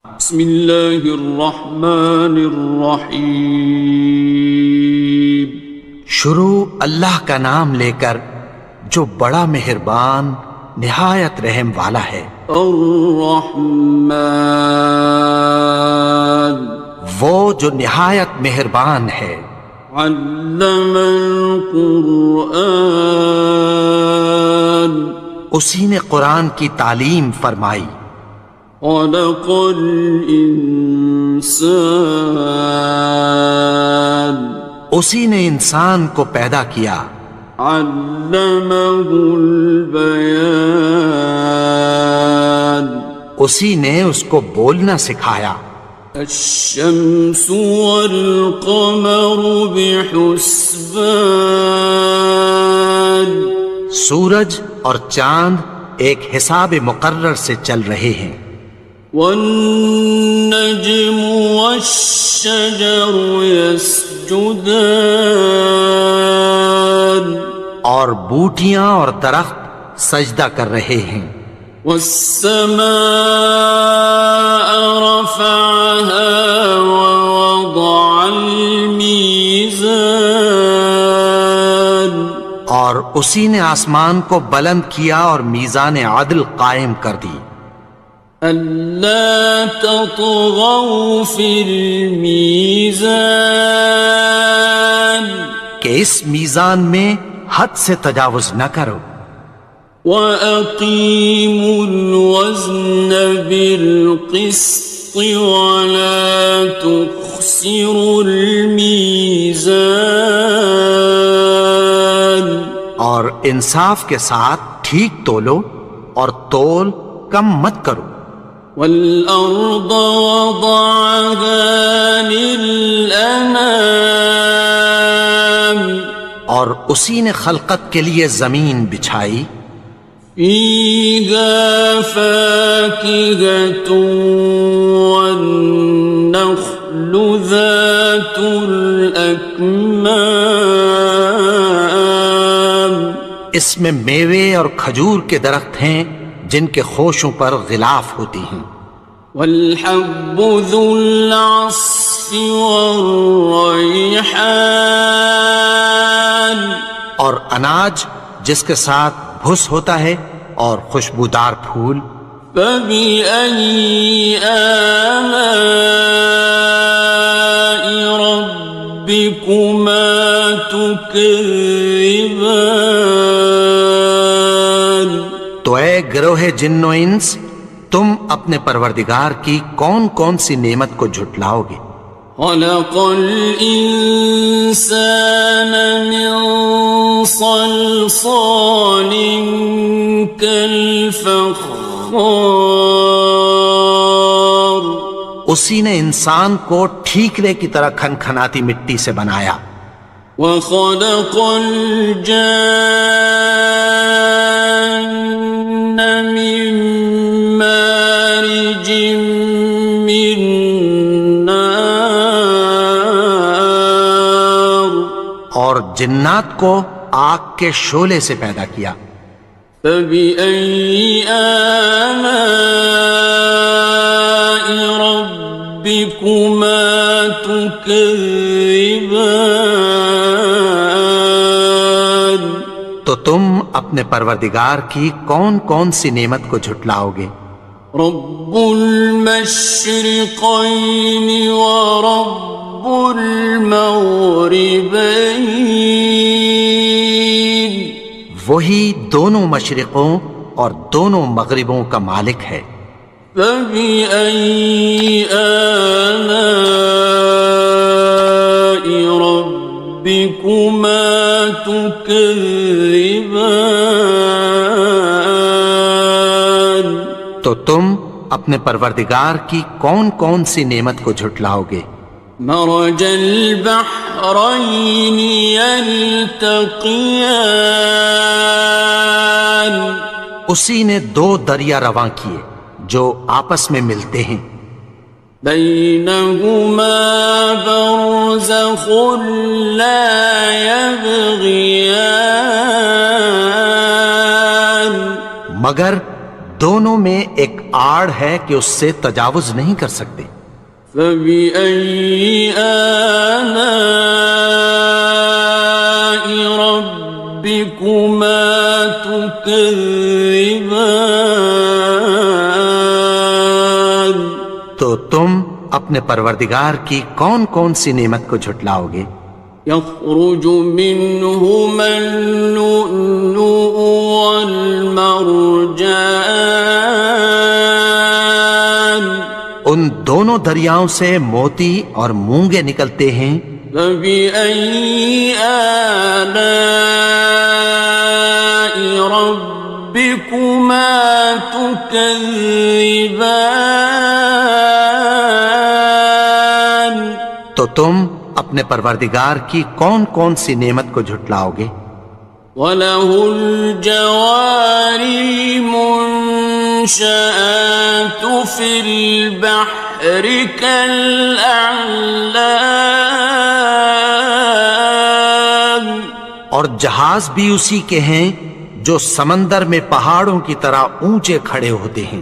بسم اللہ الرحمن الرحیم۔ شروع اللہ کا نام لے کر جو بڑا مہربان نہایت رحم والا ہے۔ الرحمن، وہ جو نہایت مہربان ہے۔ علم القرآن، اسی نے قرآن کی تعلیم فرمائی۔ خلق الانسان، اسی نے انسان کو پیدا کیا۔ علمہ البیان، اسی نے اس کو بولنا سکھایا۔ الشمس والقمر بحسبان، سورج اور چاند ایک حساب مقرر سے چل رہے ہیں۔ والنجم والشجر يسجدان، اور بوٹیاں اور درخت سجدہ کر رہے ہیں۔ والسماء رفعها ووضع الميزان، اور اسی نے آسمان کو بلند کیا اور میزان عدل قائم کر دی۔ ألا تطغوا في الميزان، کہ اس میزان میں حد سے تجاوز نہ کرو۔ وَأَقِيمُوا الْوَزْنَ بِالْقِسْطِ وَلَا تُخْسِرُوا الْمِيزَانَ، اور انصاف کے ساتھ ٹھیک تولو اور تول کم مت کرو۔ وَالْأَرْضَ وَضَعَهَا لِلْأَنَامِ، اور اسی نے خلقت کے لیے زمین بچھائی۔ فِيهَا فَاكِهَةٌ وَالنَّخْلُ ذَاتُ الْأَكْمَامِ، اس میں میوے اور کھجور کے درخت ہیں جن کے خوشوں پر غلاف ہوتی ہیں۔ وَالْحَبُّ ذُو الْعَصْفِ وَالرَّيْحَانِ، اور اناج جس کے ساتھ بھس ہوتا ہے اور خوشبودار پھول۔ فَبِأَيِّ آلَاءِ رَبِّكُمَا تُكَذِّبَانِ، تو اے گروہ جن و انس، تم اپنے پروردگار کی کون کون سی نعمت کو جھٹلاؤ گے؟ خَلَقَ الْإِنسَانَ مِنْ صَلْصَالٍ كَالْفَخَّارِ، اسی نے انسان کو ٹھیکرے کی طرح کھنکھناتی مٹی سے بنایا۔ وَخَلَقَ الْجَانَّ مِن مَّارِجٍ مِّن نَّارٍ، اور جنات کو آگ کے شعلے سے پیدا کیا۔ فَبِأَيِّ آلَاءِ رَبِّكُمَا تُكَذِّبَانِ، تو تم اپنے پروردگار کی کون کون سی نعمت کو جھٹلاؤ گے؟ رب المشرقین ورب المغربین، وہی دونوں مشرقوں اور دونوں مغربوں کا مالک ہے۔ فَبِأَيِّ آلَاءِ رَبِّكُمَا تُكَذِّبَانِ، تو تم اپنے پروردگار کی کون کون سی نعمت کو جھٹلاؤ گے؟ مرج البحرین یلتقیان، اسی نے دو دریا رواں کیے جو آپس میں ملتے ہیں۔ بینہما برزخ لا یبغیان، مگر دونوں میں ایک آڑ ہے کہ اس سے تجاوز نہیں کر سکتے۔ فبأي آلاء ربكما تكذبان؟ تو تم اپنے پروردگار کی کون کون سی نعمت کو جھٹلاؤ گے؟ يخرج منهما اللؤلؤ والمرجان ان دونوں دریاؤں سے موتی اور مونگے نکلتے ہیں۔ فبأي آلاء ربكما تكذبان؟ تو تم اپنے پروردگار کی کون کون سی نعمت کو جھٹلاؤ گے؟ وَلَهُ الْجَوَارِ الْمُنشَآتُ فِي الْبَحْرِ كَالْأَعْلَامِ، اور جہاز بھی اسی کے ہیں جو سمندر میں پہاڑوں کی طرح اونچے کھڑے ہوتے ہیں۔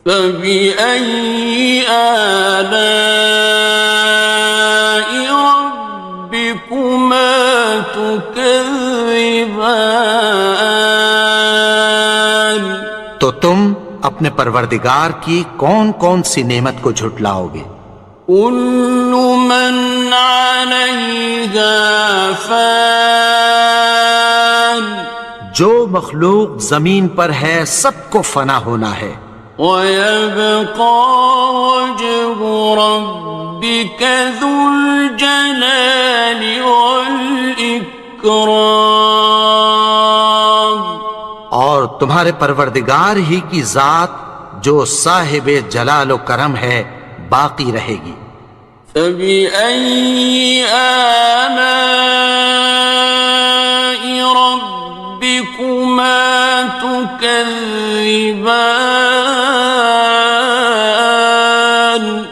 فَبِأَيِّ آلَاءِ رَبِّكُمَا تُكَذِّبَانِ؟ تو تم اپنے پروردگار کی کون کون سی نعمت کو جھٹلاؤ گے؟ كُلُّ مَنْ عَلَيْهَا فَانٍ، جو مخلوق زمین پر ہے سب کو فنا ہونا ہے۔ وَيَبْقَى وَجْهُ رَبِّكَ ذُو الْجَلَالِ وَالْإِكْرَامِ، اور تمہارے پروردگار ہی کی ذات جو صاحب جلال و کرم ہے باقی رہے گی۔ فَبِأَيِّ آلَاءِ رَبِّكُمَا تُكَذِّبَانِ؟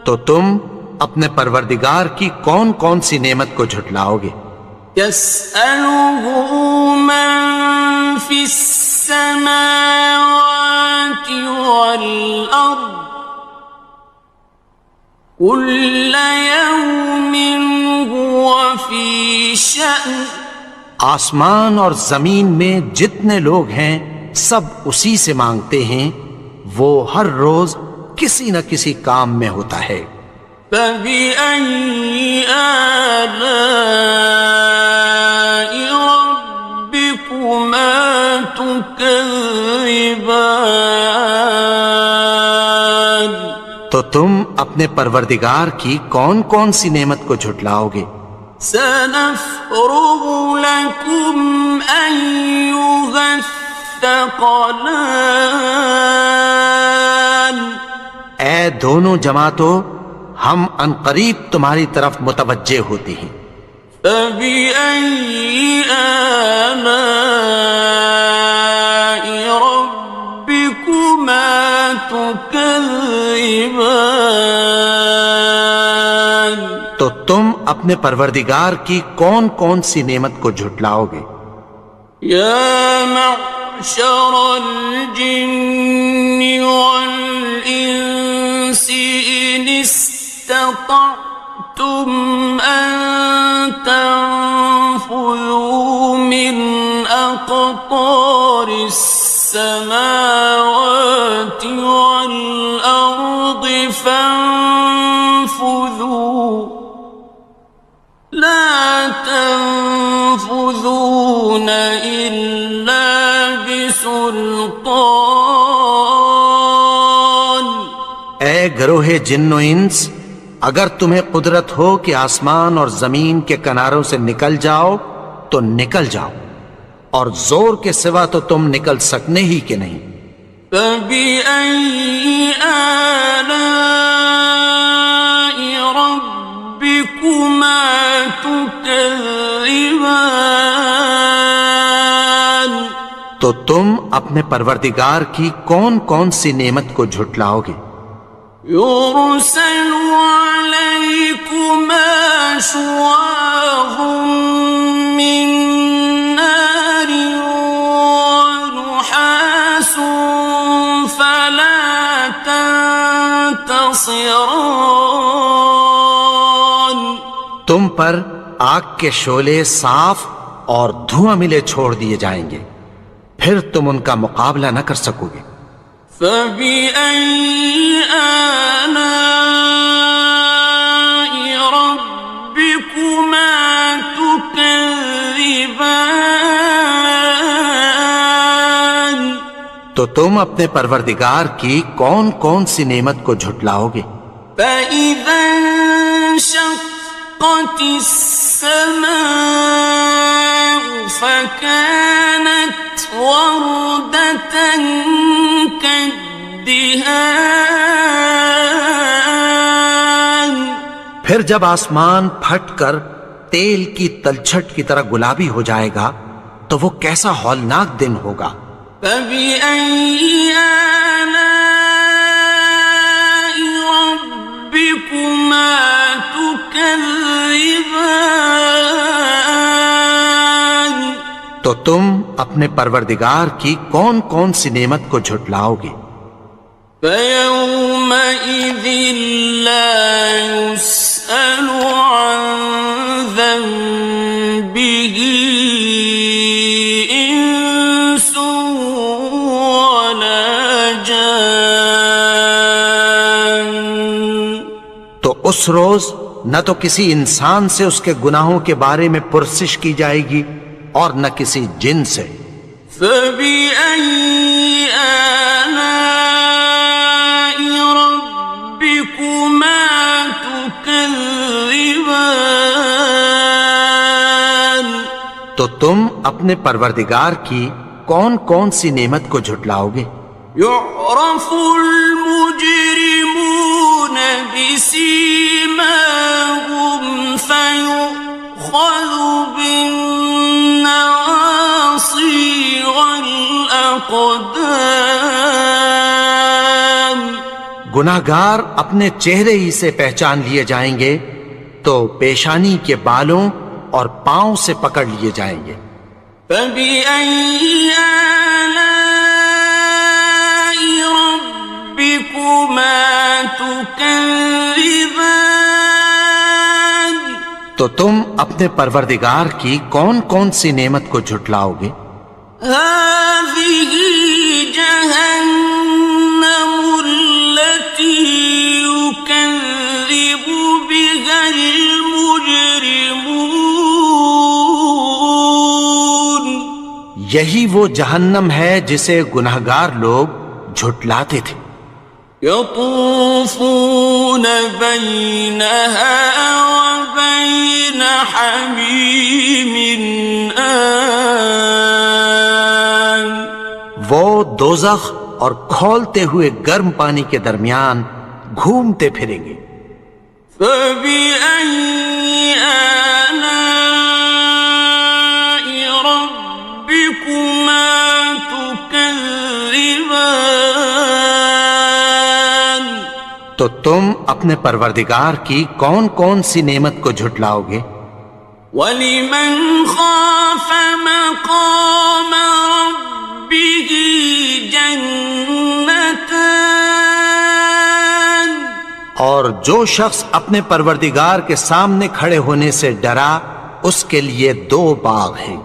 تو تم اپنے پروردگار کی کون کون سی نعمت کو جھٹلاؤ گے؟ يَسْأَلُهُ مَن فِي السَّمَاوَاتِ وَالْأَرْضِ كُلَّ يَوْمٍ هُوَ فِي شَأْنٍ، آسمان اور زمین میں جتنے لوگ ہیں سب اسی سے مانگتے ہیں، وہ ہر روز کسی نہ کسی کام میں ہوتا ہے۔ فَبِأَيِّ آلَاءِ رَبِّكُمَا تُكَذِّبَانِ؟ تو تم اپنے پروردگار کی کون کون سی نعمت کو جھٹلاؤ گے؟ سَنَفْرُغُ لَكُمْ أَيُّهَ الثَّقَلَانِ، اے دونوں جماعتوں ہم عنقریب تمہاری طرف متوجہ ہوتے ہیں۔ فَبِأَيِّ آلَاءِ رَبِّكُمَا تُكَذِّبَانِ؟ تو تم اپنے پروردگار کی کون کون سی نعمت کو جھٹلاؤ گے؟ يَا مَعْشَرَ الْجِنِّ وَالْإِنسِ إِنِ اسْتَطَعْتُمْ أَن تَنفُذُوا مِنْ أَقْطَارِ السَّمَاوَاتِ وَالْأَرْضِ فَانفُذُوا لَا تَنفُذُونَ إِلَّا بِسُلْطَانٍ۔ اے گروہ جن و انس، اگر تمہیں قدرت ہو کہ آسمان اور زمین کے کناروں سے نکل جاؤ تو نکل جاؤ، اور زور کے سوا تو تم نکل سکنے ہی کہ نہیں۔ فَبِأَيِّ آلَاءِ رَبِّكُمَا تُكَذِّبَانِ؟ تو تم اپنے پروردگار کی کون کون سی نعمت کو جھٹلاؤ گے؟ يُرْسَلُ عَلَيْكُمَا شُوَاظٌ مِّن نَّارٍ وَنُحَاسٌ خاصران. تم پر آگ کے شعلے صاف اور دھواں ملے چھوڑ دیے جائیں گے، پھر تم ان کا مقابلہ نہ کر سکو گے۔ فبأي آلاء ربكما تكذبان. تو تم اپنے پروردگار کی کون کون سی نعمت کو جھٹلاؤ گے؟ فإذا انشقت السماء فكانت وردة كالدهان. پھر جب آسمان پھٹ کر تیل کی تلچھٹ کی طرح گلابی ہو جائے گا تو وہ کیسا ہولناک دن ہوگا۔ فبأي آلاء ربكما تكذبان. تو تم اپنے پروردگار کی کون کون سی نعمت کو جھٹلاؤ گے؟ فيومئذ لا يسأل عن ذنبه إنس ولا جان. تو اس روز نہ تو کسی انسان سے اس کے گناہوں کے بارے میں پرسش کی جائے گی اور نہ کسی جن سے۔ فبأي آلاء ربكما تكذبان. تو تم اپنے پروردگار کی کون کون سی نعمت کو جھٹلاؤ گے؟ يعرف المجرمون بسيماهم فيؤخذ بالنواصي والأقدام. گناہگار اپنے چہرے ہی سے پہچان لیے جائیں گے تو پیشانی کے بالوں اور پاؤں سے پکڑ لیے جائیں گے۔ فبأي آلاء ربكما تكذبان. تو تم اپنے پروردگار کی کون کون سی نعمت کو جھٹلاؤ گے؟ هذه جهنم التي يكذب بها المجرمون. یہی وہ جہنم ہے جسے گناہگار لوگ جھٹلاتے تھے۔ يطوفون بينها وبين حميم آن. وہ دوزخ اور کھولتے ہوئے گرم پانی کے درمیان گھومتے پھریں گے۔ فبأي آلاء ربكما تكذبان. تو تم اپنے پروردگار کی کون کون سی نعمت کو جھٹلاؤ گے؟ وَلِمَنْ خَافَ مَقَامَ رَبِّهِ جَنَّتَانِ. اور جو شخص اپنے پروردگار کے سامنے کھڑے ہونے سے ڈرا اس کے لیے دو باغ ہیں۔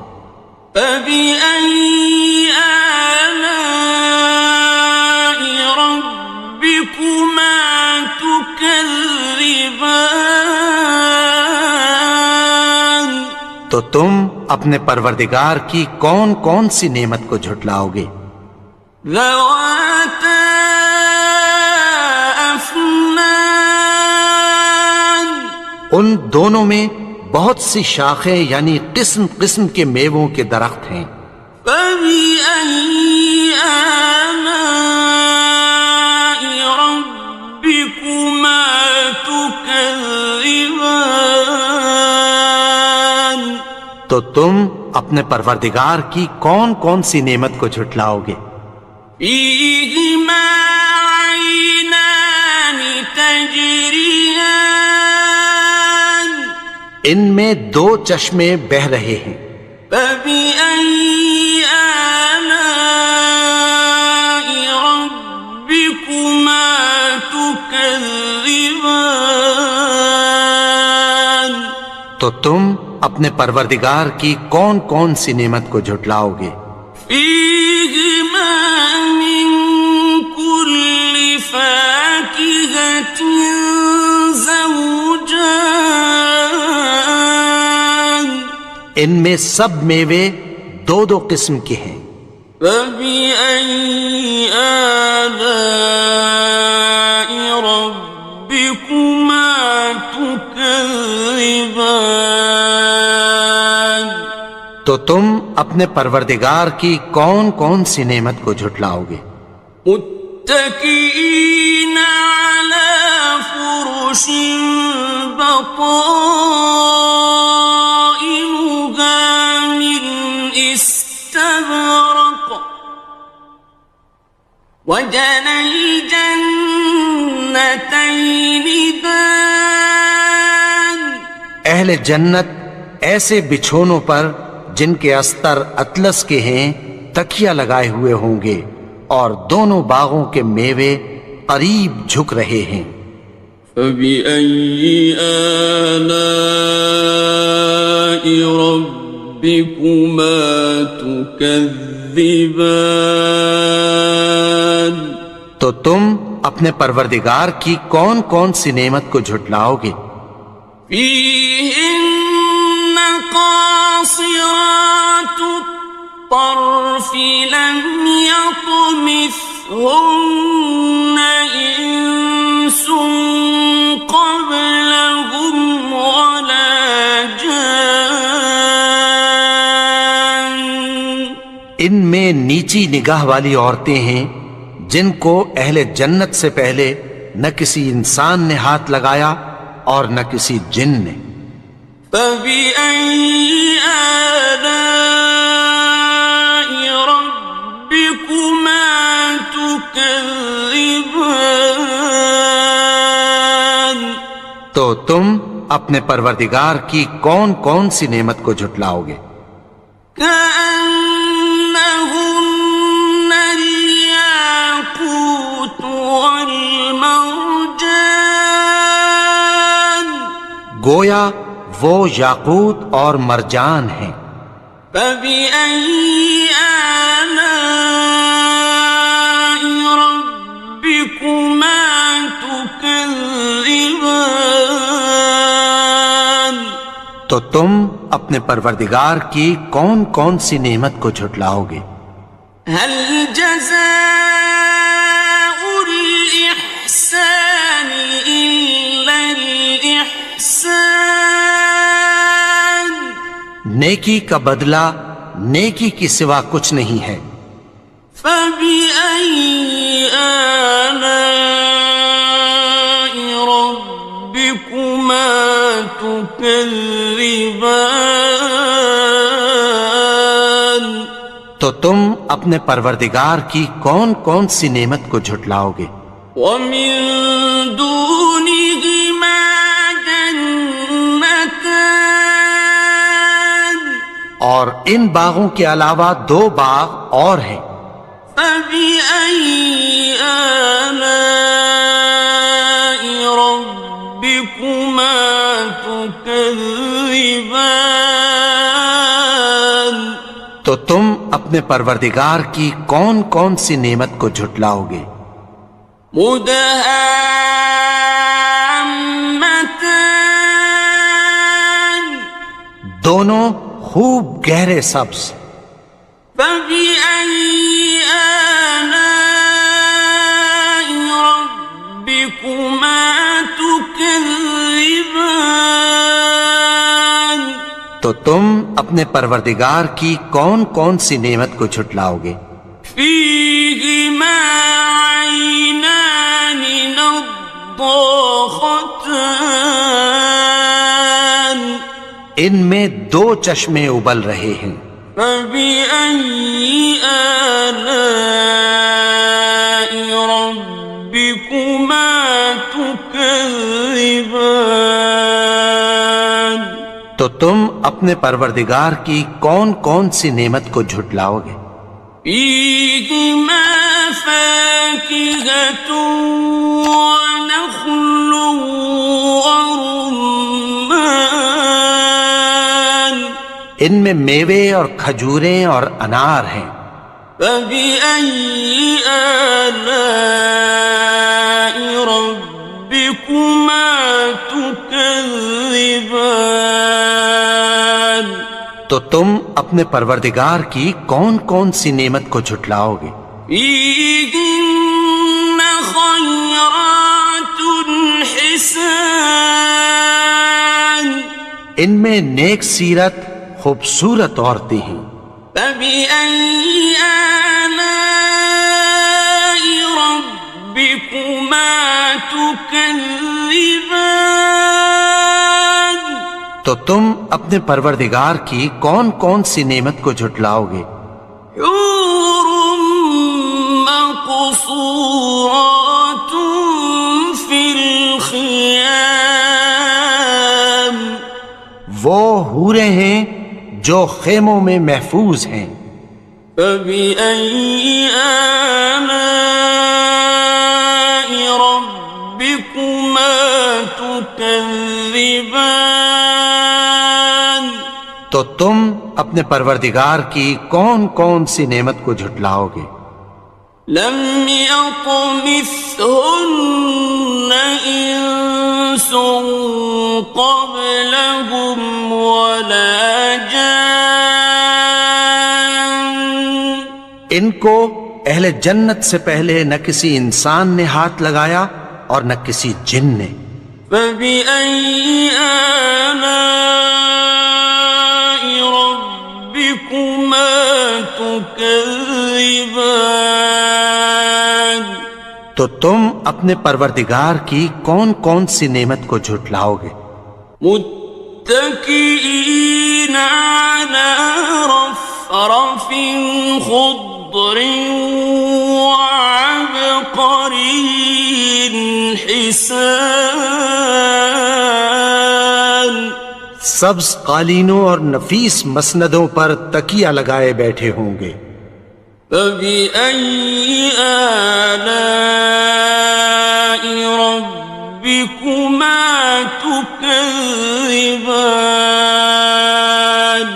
فَبِأَيِّ آلَاءِ رَبِّكُمَا تُكَذِّبَانِ. تو تم اپنے پروردگار کی کون کون سی نعمت کو جھٹلاؤ گے؟ ذَوَاتَا أَفْنَانٍ. ان دونوں میں بہت سی شاخیں یعنی قسم قسم کے میووں کے درخت ہیں۔ فَبِأَيِّ آلَاءِ رَبِّكُمَا تُكَذِّبَانِ. تو تم اپنے پروردگار کی کون کون سی نعمت کو جھٹلاؤ گے؟ فِيهِمَا عَيْنَانِ تَجْرِيَانِ. ان میں دو چشمے بہہ رہے ہیں۔ فَبِأَيِّ آلَاءِ رَبِّكُمَا تُكَذِّبَانِ. تكذبان تو تم اپنے پروردگار کی کون کون سی نعمت کو جھٹلاؤ گے؟ فيهما من كل فاكهة زوجان ان میں سب میوے دو دو قسم کے ہیں۔ فبأي آلاء ربكما تكذبان تو تم اپنے پروردگار کی کون کون سی نعمت کو جھٹلاؤ گے؟ متكئين على فرش بطائنها من استبرق وجنى الجنتين دان اہل جنت ایسے بچھونوں پر جن کے استر اطلس کے ہیں تکیہ لگائے ہوئے ہوں گے اور دونوں باغوں کے میوے قریب جھک رہے ہیں۔ فبأي آلاء ربكما تكذبان تو تم اپنے پروردگار کی کون کون سی نعمت کو جھٹلاؤ گے؟ فيهن قاصرات الطرف لم يطمثهن إنس قبلهم ولا جان ان میں نیچی نگاہ والی عورتیں ہیں جن کو اہل جنت سے پہلے نہ کسی انسان نے ہاتھ لگایا اور نہ کسی جن نے۔ فبأي آلاء ربكما تكذبان تو تم اپنے پروردگار کی کون کون سی نعمت کو جھٹلاؤ گے؟ كأنهن الياقوت والمرجان گویا وہ یاقوت اور مرجان ہیں۔ فبأي آلاء ربكما تكذبان تو تم اپنے پروردگار کی کون کون سی نعمت کو جھٹلاؤ گے؟ هل جزاء الإحسان إلا الإحسان نیکی کا بدلہ نیکی کی سوا کچھ نہیں ہے۔ فبأي آلاء ربكما تكذبان تو تم اپنے پروردگار کی کون کون سی نعمت کو جھٹلاؤ گے؟ ومن دونهما جنتان اور ان باغوں کے علاوہ دو باغ اور ہیں۔ فبأي آلاء ربكما تكذبان تو تم اپنے پروردگار کی کون کون سی نعمت کو جھٹلاؤ گے؟ مدهامتان دونوں خوب گہرے سبز۔ فبأي آلاء ربكما تكذبان تو تم اپنے پروردگار کی کون کون سی نعمت کو جھٹلاؤ گے؟ فيهما عينان نضاختان ان میں دو چشمے ابل رہے ہیں۔ فبأي آلاء ربكما تكذبان تو تم اپنے پروردگار کی کون کون سی نعمت کو جھٹلاؤ گے؟ فيهما فاكهة ونخل ورمان ان میں میوے اور کھجوریں اور انار ہیں. فبأي آلاء ربكما تكذبان تو تم اپنے پروردگار کی کون کون سی نعمت کو جھٹلاؤ گے؟ فيهن خيرات حسان ان میں نیک سیرت خوبصورت عورتیں ہیں. فبأي آلاء ربكما تكذبان تو تم اپنے پروردگار کی کون کون سی نعمت کو جھٹلاؤ گے؟ حور مقصورات في الخيام وہ حوریں ہیں جو خیموں میں محفوظ ہیں. فبأي آلاء ربكما تكذبان تو تم اپنے پروردگار کی کون کون سی نعمت کو جھٹلاؤ گے؟ لم يطمثهن إنس قبلهم ولا جان ان کو اہل جنت سے پہلے نہ کسی انسان نے ہاتھ لگایا اور نہ کسی جن نے. فبأي آلاء ربكما تكذبان تو تم اپنے پروردگار کی کون کون سی نعمت کو جھٹلاؤ گے؟ متكئين على رفرف خضر وعبقري حسان سبز قالینوں اور نفیس مسندوں پر تکیہ لگائے بیٹھے ہوں گے. فبأي آلاء ربكما تكذبان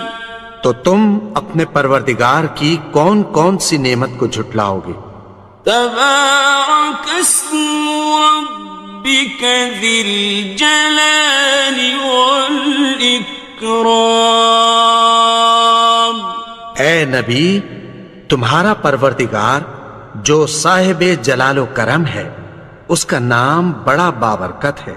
تو تم اپنے پروردگار کی کون کون سی نعمت کو جھٹلاؤ گے؟ تبارك اسم ربك ذي الجلال والإكرام اے نبی، تمہارا پروردگار جو صاحب جلال و کرم ہے، اس کا نام بڑا بابرکت ہے.